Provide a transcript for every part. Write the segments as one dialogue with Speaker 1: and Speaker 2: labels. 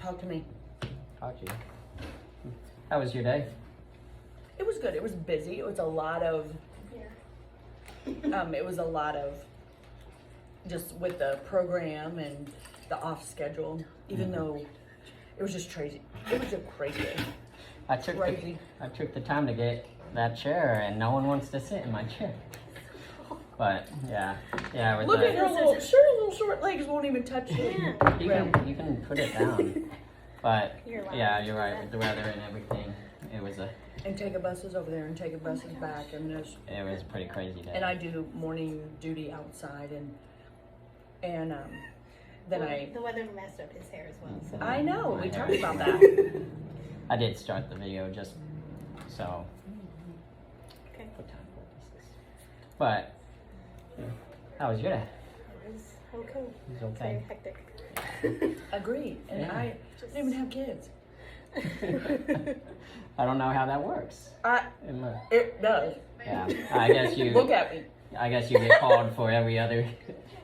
Speaker 1: Talk to me.
Speaker 2: Talk to you. How was your day?
Speaker 1: It was good. It was busy. It was a lot of, just with the program and the off schedule, even though it was just crazy. It was a crazy day.
Speaker 2: I took the time to get that chair, and no one wants to sit in my chair. But yeah. With
Speaker 1: Look
Speaker 2: the,
Speaker 1: at her little short legs won't even touch it.
Speaker 2: you can put it down. But yeah, you're right. With the weather and everything, it was
Speaker 1: And take a buses over there and take a buses back, and
Speaker 2: it was a pretty crazy day.
Speaker 1: and I do morning duty outside, and then
Speaker 3: the weather messed up his hair as well. So.
Speaker 1: I know we talked about that.
Speaker 2: I did start the video just so.
Speaker 3: Okay.
Speaker 2: For time purposes. But how was your day?
Speaker 3: It was okay.
Speaker 2: It was okay.
Speaker 3: Very hectic.
Speaker 1: Agreed. And
Speaker 2: Yeah.
Speaker 1: I didn't even have kids.
Speaker 2: I don't know how that works.
Speaker 1: It does.
Speaker 2: Yeah, I guess you.
Speaker 1: Look at me.
Speaker 2: I guess you get called for every other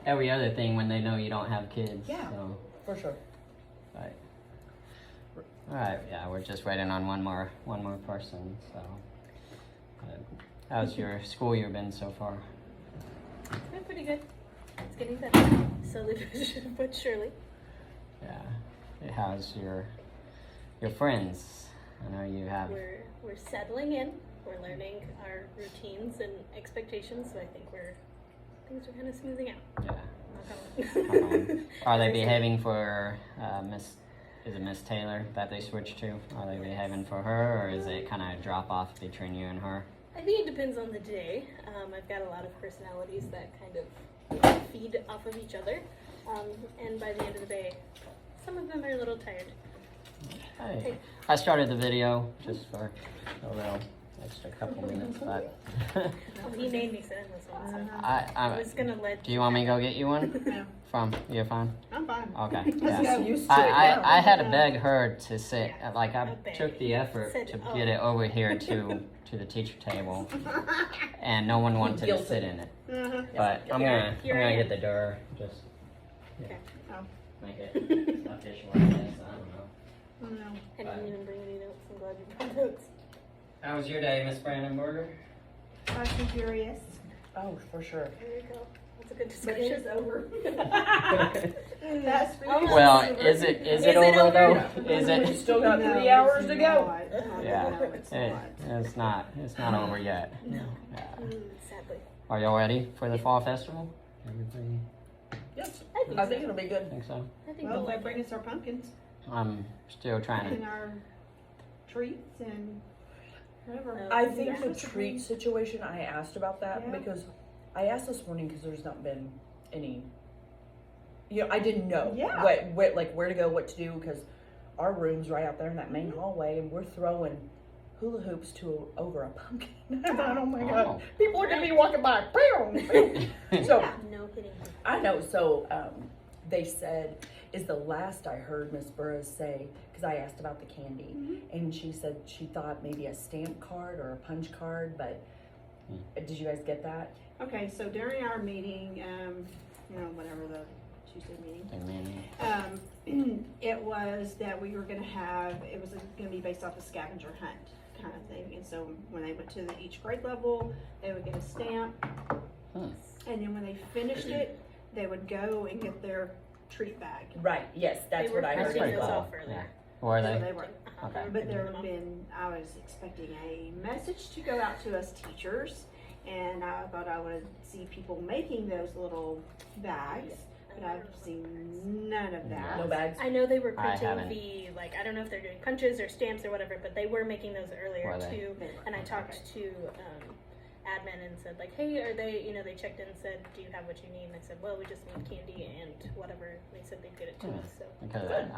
Speaker 2: thing when they know you don't have kids.
Speaker 1: Yeah.
Speaker 2: So,
Speaker 1: For sure.
Speaker 2: but, all right. Yeah, we're just waiting on one more person. So, how's your school year been so far?
Speaker 3: Been pretty good. It's getting better. Slowly but surely.
Speaker 2: Yeah. How's your friends? I know you have.
Speaker 3: We're settling in. We're learning our routines and expectations. So I think things are kind of smoothing out.
Speaker 2: Yeah.
Speaker 3: Knock on wood.
Speaker 2: Are they behaving for Is it Miss Taylor that they switched to? Are they behaving for her, or is it kind of a drop off between you and her?
Speaker 3: I think it depends on the day. I've got a lot of personalities that kind of feed off of each other. And by the end of the day, some of them are a little tired.
Speaker 2: Hey, I started the video just for a little extra couple minutes, but
Speaker 3: Well, he made me sit in this one, so
Speaker 2: I
Speaker 3: was gonna let.
Speaker 2: do you want me to go get you one?
Speaker 1: Yeah.
Speaker 2: You're fine?
Speaker 1: I'm fine.
Speaker 2: Okay.
Speaker 1: Yeah.
Speaker 2: Yeah.
Speaker 1: I'm used to it now.
Speaker 2: I had to beg her to sit. Like I
Speaker 3: beg.
Speaker 2: took the effort
Speaker 3: Said,
Speaker 2: to
Speaker 3: "Oh."
Speaker 2: get it over here to the teacher table, and no one wanted to
Speaker 1: Guilty.
Speaker 2: sit in it.
Speaker 1: Uh-huh.
Speaker 2: But I'm gonna
Speaker 3: Here I am.
Speaker 2: get the door. Just
Speaker 3: Okay.
Speaker 2: make it official. I guess. I don't know.
Speaker 1: Oh, no.
Speaker 3: I didn't even bring any notes. I'm glad you brought notes.
Speaker 2: How was your day, Miss Brandenburger?
Speaker 4: Fast and Furious.
Speaker 1: Oh, for sure.
Speaker 3: There you go. That's a good
Speaker 4: But it is
Speaker 3: discussion.
Speaker 4: over. Fast and
Speaker 3: Almost.
Speaker 2: Well,
Speaker 4: Furious
Speaker 2: is it
Speaker 3: Is it
Speaker 2: over
Speaker 3: over?
Speaker 2: though? Is
Speaker 1: We
Speaker 2: it?
Speaker 1: still got
Speaker 4: No,
Speaker 1: 3 hours
Speaker 4: it's
Speaker 1: to go.
Speaker 4: not.
Speaker 2: Yeah.
Speaker 4: No, it's not.
Speaker 2: It's not over yet.
Speaker 1: No.
Speaker 2: Yeah.
Speaker 3: Sadly.
Speaker 2: Are y'all ready for the fall festival? Everybody
Speaker 1: Yes.
Speaker 3: I think
Speaker 1: I
Speaker 3: so.
Speaker 1: think it'll be good.
Speaker 2: think so?
Speaker 3: I think
Speaker 4: Well,
Speaker 3: we'll
Speaker 4: they
Speaker 3: like
Speaker 4: bring
Speaker 3: it.
Speaker 4: us our pumpkins
Speaker 2: I'm still trying
Speaker 4: and
Speaker 2: to.
Speaker 4: our treats and whatever.
Speaker 1: I
Speaker 4: The
Speaker 1: think the
Speaker 4: Christmas
Speaker 1: treat
Speaker 4: trees.
Speaker 1: situation, I asked about that
Speaker 4: Yeah.
Speaker 1: because I asked this morning because there's not been any, I didn't know
Speaker 4: Yeah.
Speaker 1: what like where to go, what to do, because our room's right out there in that main hallway and we're throwing hula hoops over a pumpkin. I thought, oh my God,
Speaker 2: Oh.
Speaker 1: people are gonna be walking by. So
Speaker 3: No kidding.
Speaker 1: I know. So they said, is the last I heard Miss Burroughs say, because I asked about the candy, and she said she thought maybe a stamp card or a punch card, but did you guys get that?
Speaker 4: Okay, so during our meeting, whatever the Tuesday meeting, it was that we were going to have, it was going to be based off a scavenger hunt kind of thing. And so when they went to each grade level, they would get a stamp.
Speaker 2: Hmm.
Speaker 4: And then when they finished it, they would go and get their treat bag.
Speaker 1: Right. Yes, that's
Speaker 3: They
Speaker 1: what
Speaker 3: were
Speaker 1: I
Speaker 2: That's
Speaker 1: heard.
Speaker 2: pretty
Speaker 3: printing those
Speaker 2: cool.
Speaker 3: off earlier.
Speaker 2: Were
Speaker 4: So
Speaker 2: they?
Speaker 4: they were.
Speaker 2: Okay.
Speaker 4: But there have been, I was expecting a message to go out to us teachers, and I thought I would see people making those little bags, but I've seen none of that.
Speaker 1: No bags.
Speaker 3: I know they were
Speaker 2: I
Speaker 3: printing
Speaker 2: haven't.
Speaker 3: I don't know if they're doing punches or stamps or whatever, but they were making those earlier
Speaker 2: Were they?
Speaker 3: too. And I talked to admin and said like, hey, are they, they checked in and said, do you have what you need? And I said, well, we just need candy and whatever. They said they'd get it to us, so.
Speaker 2: Because
Speaker 1: Good.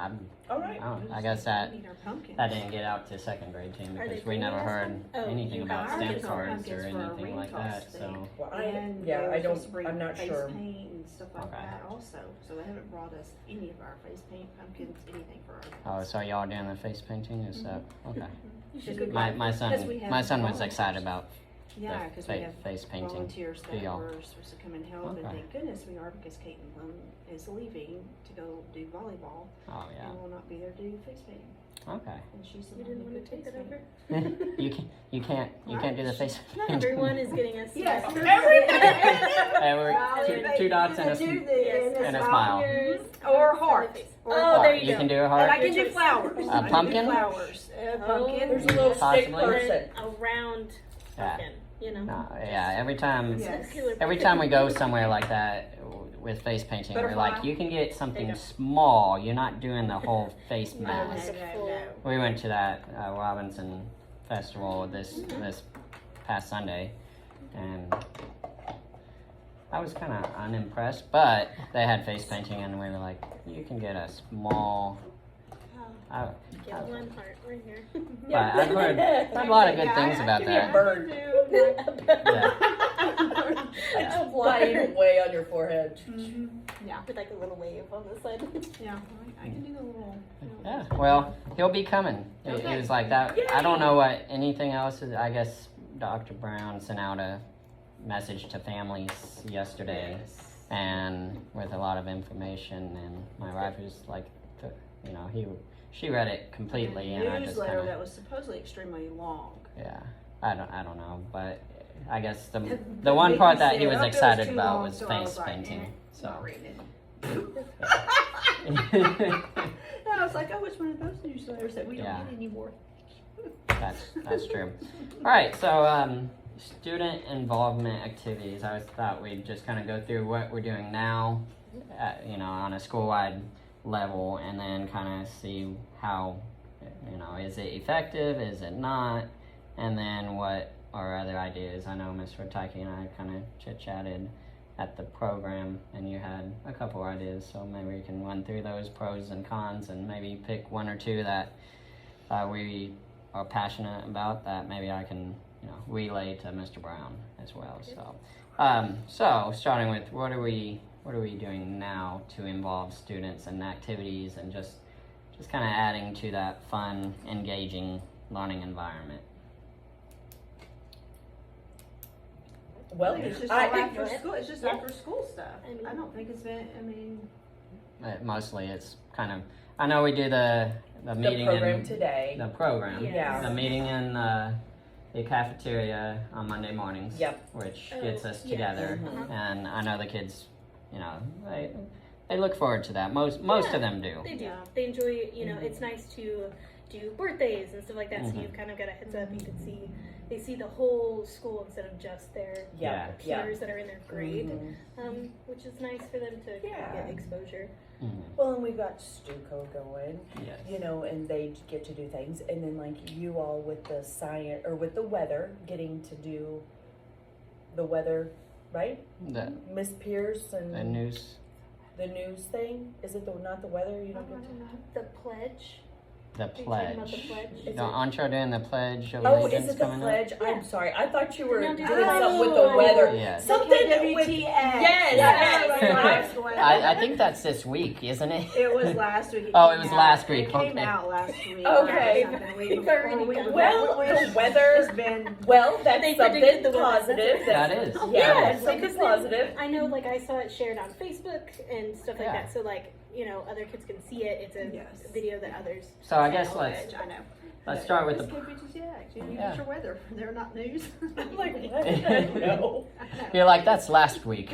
Speaker 1: All right.
Speaker 2: I guess that
Speaker 4: We need our pumpkins.
Speaker 2: didn't get out to second grade team
Speaker 3: Are they
Speaker 2: because we
Speaker 3: doing
Speaker 2: never
Speaker 3: this
Speaker 2: heard
Speaker 3: one? Oh,
Speaker 2: anything
Speaker 3: you
Speaker 2: about
Speaker 4: have
Speaker 2: stamp
Speaker 4: ours.
Speaker 2: cards or
Speaker 4: Pumpkins for a
Speaker 2: anything
Speaker 4: rain
Speaker 2: like
Speaker 4: toss
Speaker 2: that.
Speaker 4: thing.
Speaker 2: So
Speaker 1: Well,
Speaker 4: And
Speaker 1: yeah,
Speaker 4: they were
Speaker 1: I
Speaker 4: supposed to
Speaker 1: don't.
Speaker 4: bring
Speaker 1: I'm not
Speaker 4: face
Speaker 1: sure.
Speaker 4: paint and stuff like
Speaker 2: Okay.
Speaker 4: that also. So they haven't brought us any of our face paint, pumpkins, anything for our.
Speaker 2: so y'all doing the face painting? Is that okay?
Speaker 3: You
Speaker 4: Because
Speaker 3: should
Speaker 4: we
Speaker 3: go.
Speaker 4: got-
Speaker 2: My
Speaker 4: because
Speaker 2: son
Speaker 4: we have
Speaker 2: my son was
Speaker 4: volunteers.
Speaker 2: excited about
Speaker 4: Yeah,
Speaker 2: the
Speaker 4: because we have
Speaker 2: face painting
Speaker 4: volunteers that
Speaker 2: deal.
Speaker 4: were supposed to come and help, and
Speaker 2: Okay.
Speaker 4: thank goodness we are, because Kate Plum is leaving to go do volleyball
Speaker 2: Oh yeah.
Speaker 4: and will not be there to do face painting.
Speaker 2: Okay.
Speaker 4: And she's the
Speaker 3: You
Speaker 4: one
Speaker 3: didn't
Speaker 4: who
Speaker 3: want to take
Speaker 4: takes
Speaker 3: it
Speaker 4: me.
Speaker 3: over?
Speaker 2: You can't do the face.
Speaker 3: Not everyone is getting us.
Speaker 4: Yes,
Speaker 2: Hey, we're two dots and a and a smile.
Speaker 3: Ears,
Speaker 4: Or
Speaker 3: on the
Speaker 4: heart.
Speaker 3: face.
Speaker 4: Or
Speaker 3: Oh,
Speaker 4: heart.
Speaker 3: there you
Speaker 2: You
Speaker 3: go.
Speaker 2: can do a
Speaker 4: And
Speaker 2: heart.
Speaker 4: I can
Speaker 3: Your
Speaker 4: do
Speaker 3: choice.
Speaker 4: flowers.
Speaker 2: A
Speaker 4: I can do
Speaker 2: pumpkin?
Speaker 4: flowers. Pumpkin.
Speaker 1: There's a little stick
Speaker 2: Possibly.
Speaker 1: person.
Speaker 3: A round
Speaker 2: Yeah.
Speaker 3: pumpkin, you know.
Speaker 2: No, yeah. Every time.
Speaker 4: Yes.
Speaker 3: Circular
Speaker 2: Every
Speaker 3: pumpkin.
Speaker 2: time we go somewhere like that with face painting, we're
Speaker 4: Butterfly.
Speaker 2: like, you can get something
Speaker 3: There you go.
Speaker 2: small. You're not doing the whole face
Speaker 3: No,
Speaker 2: mask.
Speaker 4: No.
Speaker 2: We went to that Robinson Festival this past Sunday, and I was kind of unimpressed. But they had face painting, and we were like, you can get a small. I,
Speaker 3: Get one heart right here.
Speaker 2: but I've heard a lot of good things about
Speaker 1: Give me a
Speaker 2: that.
Speaker 1: bird.
Speaker 2: Yeah.
Speaker 1: It's flying way on your forehead.
Speaker 4: Yeah,
Speaker 3: With like a little wave on the side.
Speaker 4: yeah. I can do the little.
Speaker 2: Yeah, well, he'll be coming. It
Speaker 4: Okay.
Speaker 2: was like that. I don't know what anything else is. I guess Dr. Brown sent out a message to families yesterday, and with a lot of information. And my wife was like, she read it completely, and I just
Speaker 4: newsletter
Speaker 2: kind
Speaker 4: that
Speaker 2: of,
Speaker 4: was supposedly extremely long.
Speaker 2: yeah, I don't know, but I guess the one part that he was excited about was face painting. So.
Speaker 4: Not reading it. I was like, I wish one of those newsletters that we don't
Speaker 2: Yeah.
Speaker 4: get anymore.
Speaker 2: That's true. All right, so student involvement activities. I thought we'd just kind of go through what we're doing now, on a school-wide level, and then kind of see how, is it effective, is it not, and then what are other ideas. I know Ms. Rotaki and I kind of chit-chatted at the program, and you had a couple ideas, so maybe we can run through those pros and cons, and maybe pick one or two that we are passionate about that maybe I can relay to Mr. Brown as well. So starting with what are we doing now to involve students in activities and just kind of adding to that fun, engaging learning environment.
Speaker 1: Well,
Speaker 4: It's just
Speaker 1: I
Speaker 4: after school. It's just
Speaker 3: Yeah.
Speaker 4: after school stuff.
Speaker 3: I mean-
Speaker 4: I don't think it's been. I mean,
Speaker 2: Mostly it's kind of, I know we do the
Speaker 1: the
Speaker 2: meeting
Speaker 1: program
Speaker 2: in
Speaker 1: today.
Speaker 2: the program,
Speaker 1: Yeah.
Speaker 2: the meeting in the cafeteria on Monday mornings,
Speaker 1: Yep.
Speaker 2: which
Speaker 3: Oh,
Speaker 2: gets us
Speaker 3: yes.
Speaker 2: together.
Speaker 3: Uh-huh.
Speaker 2: And I know the kids, they look forward to that. Most
Speaker 3: Yeah.
Speaker 2: of them do.
Speaker 3: They do.
Speaker 4: Yeah.
Speaker 3: They enjoy, it's nice to do birthdays and stuff like that, so
Speaker 2: Mhm.
Speaker 3: you've kind of got a heads up. You can see, they see the whole school instead of just their
Speaker 1: Yeah. Yeah.
Speaker 3: peers that are in their grade,
Speaker 1: Mhm.
Speaker 3: which is nice for them to kind
Speaker 1: Yeah.
Speaker 3: of get exposure.
Speaker 2: Mhm.
Speaker 1: Well, and we've got Stuco going,
Speaker 2: Yes.
Speaker 1: and they get to do things, and then like you all with the science or with the weather, getting to do the weather, right?
Speaker 2: The
Speaker 1: Miss Pierce and
Speaker 2: news.
Speaker 1: the news thing. Is it not the weather? You don't get to.
Speaker 3: The pledge.
Speaker 2: The
Speaker 3: Are you talking about
Speaker 2: pledge.
Speaker 3: the pledge?
Speaker 1: Is
Speaker 2: No, aren't you doing the pledge of
Speaker 1: Oh, is
Speaker 2: allegiance
Speaker 1: it the
Speaker 2: coming up?
Speaker 1: pledge?
Speaker 3: Yeah.
Speaker 1: I'm sorry. I thought you were
Speaker 3: No,
Speaker 1: doing
Speaker 3: do that.
Speaker 1: something with the weather.
Speaker 2: Yes.
Speaker 1: Something with
Speaker 4: WTF.
Speaker 1: Yes.
Speaker 2: I think that's this week, isn't it?
Speaker 4: It was last week.
Speaker 2: Oh, it
Speaker 4: came
Speaker 2: was
Speaker 4: out.
Speaker 2: last week,
Speaker 4: It came
Speaker 2: okay.
Speaker 4: out last week.
Speaker 1: Okay.
Speaker 4: Or something.
Speaker 3: We've already done
Speaker 1: Well, the weather.
Speaker 4: It's been.
Speaker 1: Well, that's
Speaker 3: They
Speaker 1: something
Speaker 3: predicted the weather.
Speaker 1: positive.
Speaker 2: That is.
Speaker 1: Yeah,
Speaker 2: That
Speaker 1: that's
Speaker 2: is.
Speaker 1: something
Speaker 3: Because then
Speaker 1: positive.
Speaker 3: I know, like, I saw it shared on Facebook and stuff like
Speaker 2: Yeah.
Speaker 3: that, so, like, other kids can see it. It's a
Speaker 4: Yes.
Speaker 3: video that others.
Speaker 2: So I guess
Speaker 3: can
Speaker 2: let's
Speaker 4: I know.
Speaker 2: let's start with
Speaker 4: This
Speaker 2: the.
Speaker 4: could be just, you
Speaker 2: Yeah.
Speaker 4: get your weather. They're not news.
Speaker 1: I'm like, what? No.
Speaker 2: You're like, that's last week.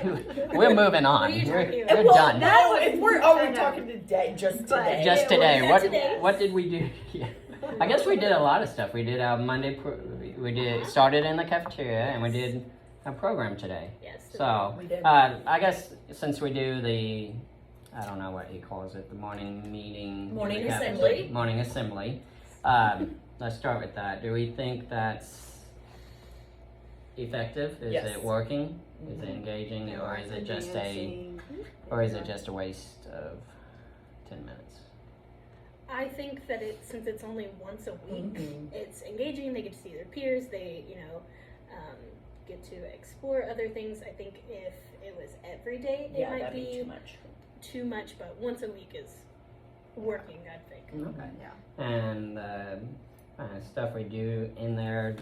Speaker 2: We're moving on.
Speaker 3: What are you
Speaker 2: We're,
Speaker 3: talking
Speaker 2: we're
Speaker 3: about?
Speaker 1: Well,
Speaker 2: done.
Speaker 1: now if we're
Speaker 4: I know.
Speaker 1: talking today, just
Speaker 4: But-
Speaker 1: today.
Speaker 2: Just
Speaker 4: it
Speaker 2: today.
Speaker 4: was
Speaker 2: What
Speaker 3: today.
Speaker 2: what did we do? Yeah. I guess we did a lot of stuff. We did our Monday. We did started in the cafeteria, and we did a program today.
Speaker 3: Yes.
Speaker 2: So
Speaker 1: We did.
Speaker 2: I guess since we do the, I don't know what he calls it, the morning meeting,
Speaker 1: Morning
Speaker 2: in the
Speaker 1: assembly.
Speaker 2: cafeteria- morning assembly. Let's start with that. Do we think that's effective? Is
Speaker 1: Yes.
Speaker 2: it working? Is it
Speaker 1: Mhm.
Speaker 2: engaging, or is it just a waste of 10 minutes?
Speaker 3: I think that since it's only once a week,
Speaker 1: Mhm.
Speaker 3: it's engaging. They get to see their peers. They, get to explore other things. I think if it was every day, it
Speaker 1: Yeah,
Speaker 3: might
Speaker 1: that'd be
Speaker 3: be
Speaker 1: too much.
Speaker 3: but once a week is working, I think.
Speaker 1: Mhm.
Speaker 4: Okay, yeah.
Speaker 2: And stuff we do in there,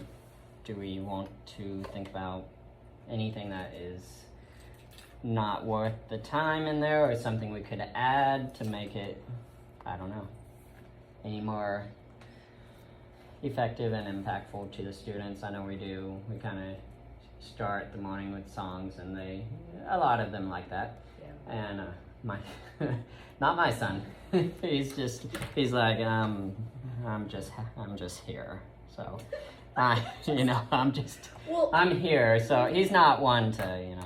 Speaker 2: do we want to think about anything that is not worth the time in there, or something we could add to make it, I don't know, any more effective and impactful to the students? I know we kind of start the morning with songs, and a lot of them like that.
Speaker 1: Yeah.
Speaker 2: And my, not my son. he's like, I'm just here. So,
Speaker 1: Well,
Speaker 2: I'm here. So he's not one to,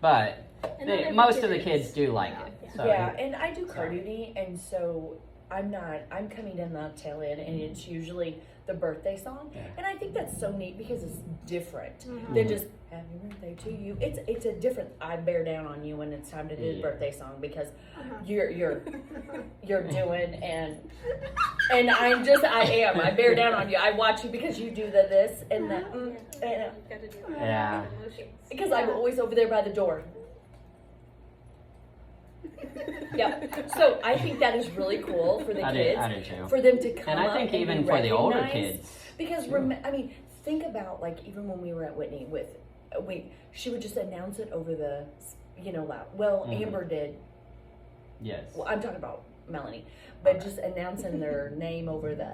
Speaker 2: but
Speaker 3: And not every
Speaker 2: most
Speaker 3: kid
Speaker 2: of the
Speaker 3: is.
Speaker 2: kids do like it. So
Speaker 1: yeah, and I do car duty, and so I'm coming in the tail end, and it's usually the birthday song.
Speaker 2: Yeah.
Speaker 1: And I think that's so neat because it's different
Speaker 4: Mhm.
Speaker 1: than just happy birthday to you. It's a different, I bear down on you when it's time to do the
Speaker 2: Yeah.
Speaker 1: birthday song, because
Speaker 4: Uh-huh.
Speaker 1: you're doing, and I bear down on you. I watch you because you do this and that.
Speaker 3: Yeah,
Speaker 1: And,
Speaker 3: you've got to do that.
Speaker 2: Yeah.
Speaker 3: Emotions.
Speaker 1: because I'm always over there by the door. Yep. So I think that is really cool for the
Speaker 2: I
Speaker 1: kids,
Speaker 2: do too.
Speaker 1: for them to come
Speaker 2: And I
Speaker 1: up
Speaker 2: think
Speaker 1: and
Speaker 2: even
Speaker 1: be
Speaker 2: for the older
Speaker 1: recognized.
Speaker 2: kids.
Speaker 1: Because
Speaker 2: too.
Speaker 1: I mean, think about, like, even when we were at Whitney she would just announce it over the, loud. Well,
Speaker 2: Mhm.
Speaker 1: Amber did.
Speaker 2: Yes.
Speaker 1: Well, I'm talking about Melanie, but
Speaker 2: Okay.
Speaker 1: just announcing their name over the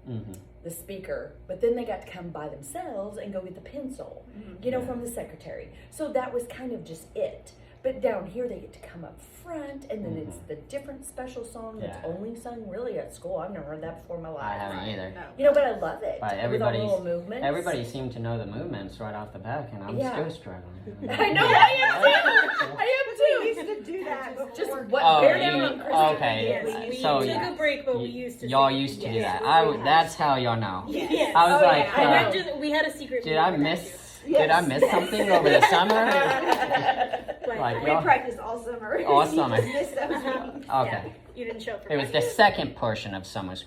Speaker 2: Mm-hmm.
Speaker 1: speaker. But then they got to come by themselves and go get the pencil,
Speaker 2: Yeah.
Speaker 1: from the secretary. So that was kind of just it. But down here, they get to come up front, and then it's the different special song that's
Speaker 2: Yeah.
Speaker 1: only sung really at school. I've never heard that before in my
Speaker 2: I
Speaker 1: life.
Speaker 2: haven't either.
Speaker 4: No.
Speaker 1: But I love it.
Speaker 2: But
Speaker 1: With all the
Speaker 2: everybody's-
Speaker 1: little movements.
Speaker 2: Everybody seemed to know the movements right off the back, and I'm
Speaker 1: Yeah.
Speaker 2: still struggling.
Speaker 1: I know, I am too.
Speaker 4: We
Speaker 1: I
Speaker 4: used to do that before.
Speaker 1: am too. Just what?
Speaker 2: Oh,
Speaker 1: bear down on
Speaker 2: you,
Speaker 1: Kristen.
Speaker 2: okay.
Speaker 3: Yes, we
Speaker 2: So
Speaker 3: took
Speaker 2: y-
Speaker 3: a break, but we used to.
Speaker 2: y'all
Speaker 3: sing.
Speaker 2: used to do
Speaker 3: Yes.
Speaker 2: that. That's how y'all know.
Speaker 3: Yes.
Speaker 2: I was
Speaker 1: Oh,
Speaker 2: like,
Speaker 1: yeah, I
Speaker 3: And
Speaker 1: know.
Speaker 3: we had a secret.
Speaker 2: did
Speaker 3: meeting
Speaker 2: I
Speaker 3: for that
Speaker 2: miss?
Speaker 3: too.
Speaker 2: Did I miss something over the summer?
Speaker 3: But
Speaker 2: Like,
Speaker 4: We
Speaker 2: y'all-
Speaker 4: practiced all summer.
Speaker 2: All
Speaker 4: You
Speaker 2: summer.
Speaker 4: just missed those meetings.
Speaker 2: Okay.
Speaker 3: you didn't show up for
Speaker 2: It was the
Speaker 3: practice.
Speaker 2: second portion of summer school.